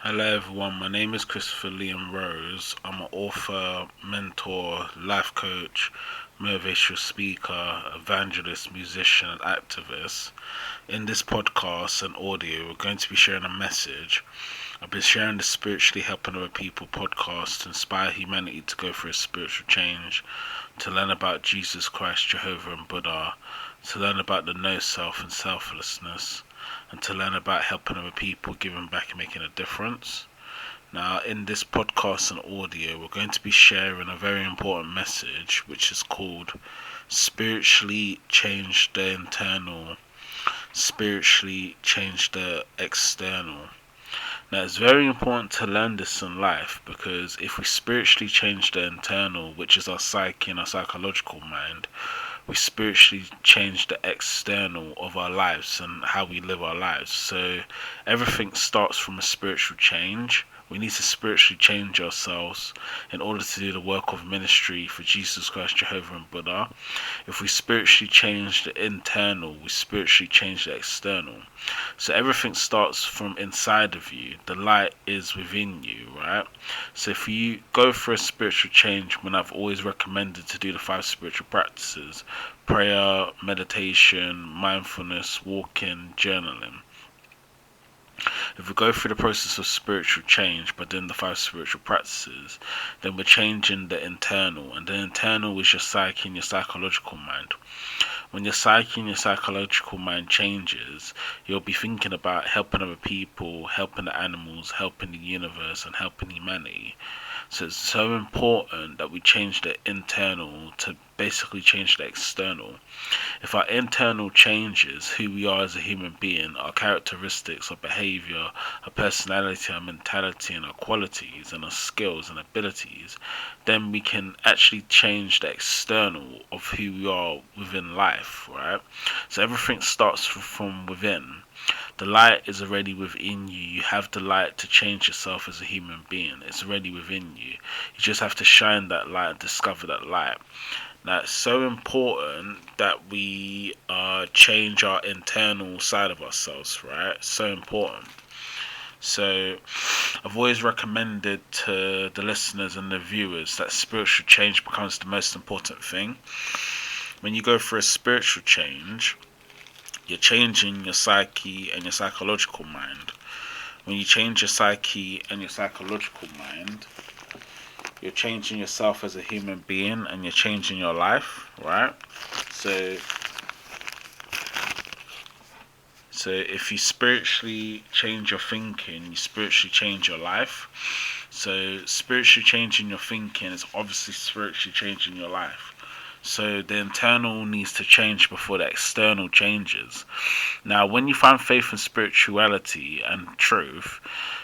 Hello everyone, my name is Christopher Liam Rose. I'm an author, mentor, life coach, motivational speaker, evangelist, musician, and activist. In this podcast and audio, we're going to be sharing a message. I've been sharing the Spiritually Helping Other People podcast to inspire humanity to go through a spiritual change, to learn about Jesus Christ, Jehovah, and Buddha, to learn about the no self and selflessness, and to learn about helping other people, giving back, and making a difference. Now, in this podcast and audio, we're going to be sharing a very important message which is called Spiritually Change the Internal, Spiritually Change the External. Now, it's very important to learn this in life because if we spiritually change the internal, which is our psyche and our psychological mind, we spiritually change the external of our lives and how we live our lives. So everything starts from a spiritual change. We need to spiritually change ourselves in order to do the work of ministry for Jesus Christ, Jehovah, and Buddha. If we spiritually change the internal, we spiritually change the external. So everything starts from inside of you. The light is within you, right? So if you go for a spiritual change, when I've always recommended to do the 5 spiritual practices: prayer, meditation, mindfulness, walking, journaling. If we go through the process of spiritual change by doing the 5 spiritual practices, then we're changing the internal, and the internal is your psyche and your psychological mind. When your psyche and your psychological mind changes, you'll be thinking about helping other people, helping the animals, helping the universe, and helping humanity. So it's so important that we change the internal to basically change the external. If our internal changes who we are as a human being, our characteristics, our behavior, our personality, our mentality, and our qualities, and our skills and abilities, then we can actually change the external of who we are within life, right? So everything starts from within. The light is already within you. You have the light to change yourself as a human being. It's already within you. You just have to shine that light and discover that light. Now, it's so important that we change our internal side of ourselves, right? So important. So, I've always recommended to the listeners and the viewers that spiritual change becomes the most important thing. When you go for a spiritual change, you're changing your psyche and your psychological mind. When you change your psyche and your psychological mind, you're changing yourself as a human being and you're changing your life, right? So if you spiritually change your thinking, you spiritually change your life. So spiritually changing your thinking is obviously spiritually changing your life. So the internal needs to change before the external changes. Now, when you find faith in spirituality and truth,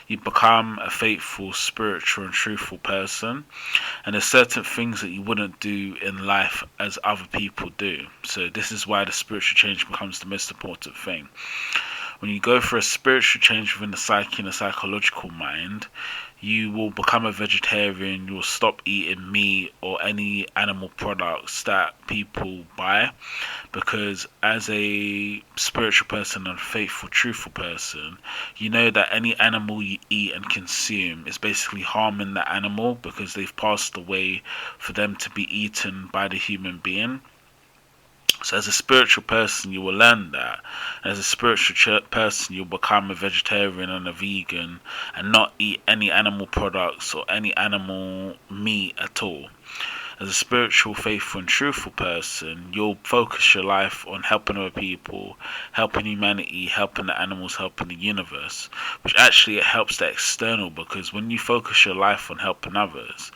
you become a faithful, spiritual, and truthful person. And there's certain things that you wouldn't do in life as other people do. So this is why the spiritual change becomes the most important thing. When you go for a spiritual change within the psyche and the psychological mind, you will become a vegetarian. You will stop eating meat or any animal products that people buy, because as a spiritual person and faithful, truthful person, you know that any animal you eat and consume is basically harming the animal because they've passed away for them to be eaten by the human being. So as a spiritual person, you will learn that. As a spiritual person, you'll become a vegetarian and a vegan and not eat any animal products or any animal meat at all. As a spiritual, faithful, and truthful person, you'll focus your life on helping other people, helping humanity, helping the animals, helping the universe, which actually it helps the external, because when you focus your life on helping others,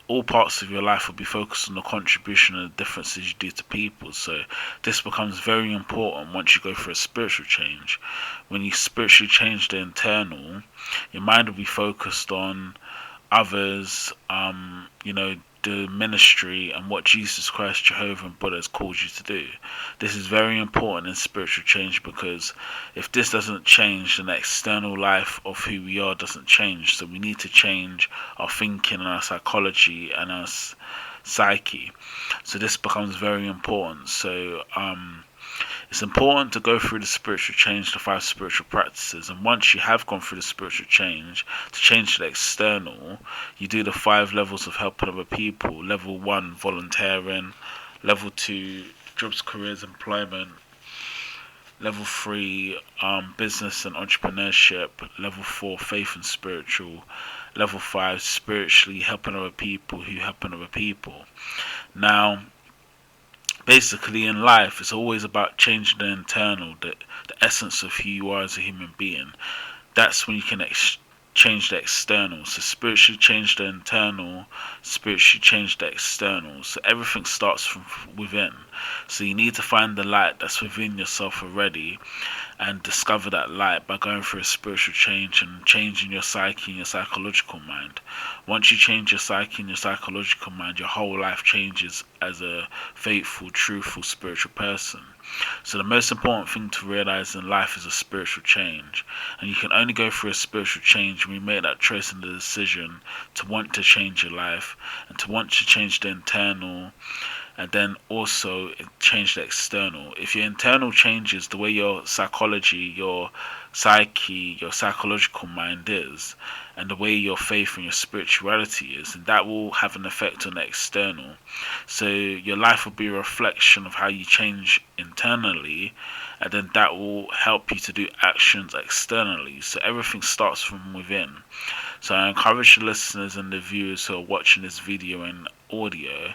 all parts of your life will be focused on the contribution and the differences you do to people. So this becomes very important once you go for a spiritual change. When you spiritually change the internal, your mind will be focused on others, the ministry and what Jesus Christ, Jehovah, and Buddha has called you to do. This is very important in spiritual change, because if this doesn't change, then the external life of who we are doesn't change. So we need to change our thinking and our psychology and our psyche. So this becomes very important. So It's important to go through the spiritual change, the 5 spiritual practices, and once you have gone through the spiritual change, to change the external, you do the 5 levels of helping other people. Level 1, volunteering. Level 2, jobs, careers, employment. Level 3, business and entrepreneurship. Level 4, faith and spiritual. Level 5, spiritually helping other people who helping other people. Now, basically in life, it's always about changing the internal, the essence of who you are as a human being. That's when you can change the external. So spiritually change the internal, spiritually change the external. So everything starts from within. So you need to find the light that's within yourself already and discover that light by going through a spiritual change and changing your psyche and your psychological mind. Once you change your psyche and your psychological mind, your whole life changes as a faithful, truthful, spiritual person. So the most important thing to realize in life is a spiritual change. And you can only go through a spiritual change when you make that choice and the decision to want to change your life and to want to change the internal and then also change the external. If your internal changes the way your psychology, your psyche, your psychological mind is, and the way your faith and your spirituality is, and that will have an effect on the external. So your life will be a reflection of how you change internally, and then that will help you to do actions externally. So everything starts from within. So I encourage the listeners and the viewers who are watching this video and audio,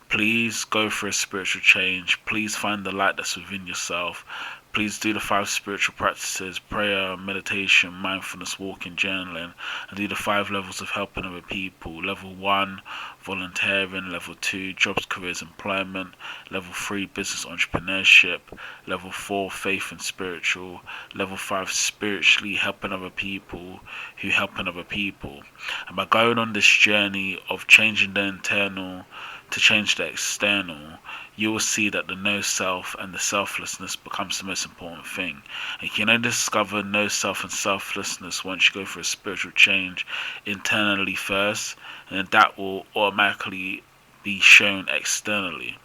please go for a spiritual change. Please find the light that's within yourself. Please do the 5 spiritual practices: prayer, meditation, mindfulness, walking, journaling, and do the 5 levels of helping other people. Level 1, volunteering. Level 2, jobs, careers, employment. Level 3, business, entrepreneurship. Level 4, faith and spiritual. Level 5, spiritually helping other people who helping other people. And by going on this journey of changing the internal to change the external, you will see that the no self and the selflessness becomes the most important thing. And you can only discover no self and selflessness once you go for a spiritual change internally first, and then that will automatically be shown externally.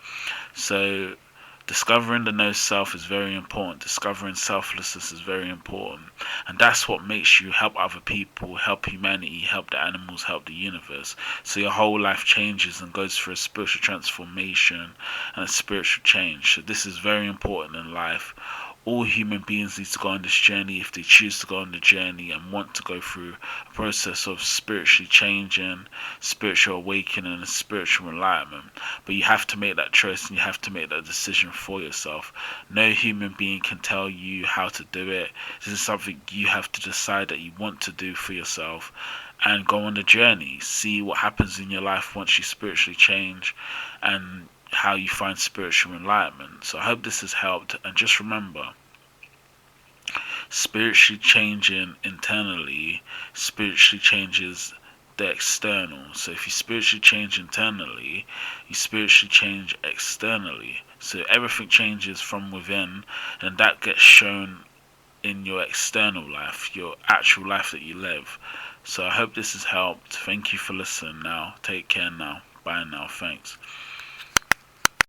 So discovering the no self is very important. Discovering selflessness is very important. And that's what makes you help other people, help humanity, help the animals, help the universe. So your whole life changes and goes through a spiritual transformation and a spiritual change. So this is very important in life. All human beings need to go on this journey if they choose to go on the journey and want to go through a process of spiritually changing, spiritual awakening, and spiritual enlightenment. But you have to make that choice and you have to make that decision for yourself. No human being can tell you how to do it. This is something you have to decide that you want to do for yourself and go on the journey. See what happens in your life once you spiritually change and how you find spiritual enlightenment. So I hope this has helped, and just remember, spiritually changing internally spiritually changes the external. So if you spiritually change internally, you spiritually change externally. So everything changes from within, and that gets shown in your external life, your actual life that you live. So I hope this has helped. Thank you for listening now. Take care now. Bye now. Thanks.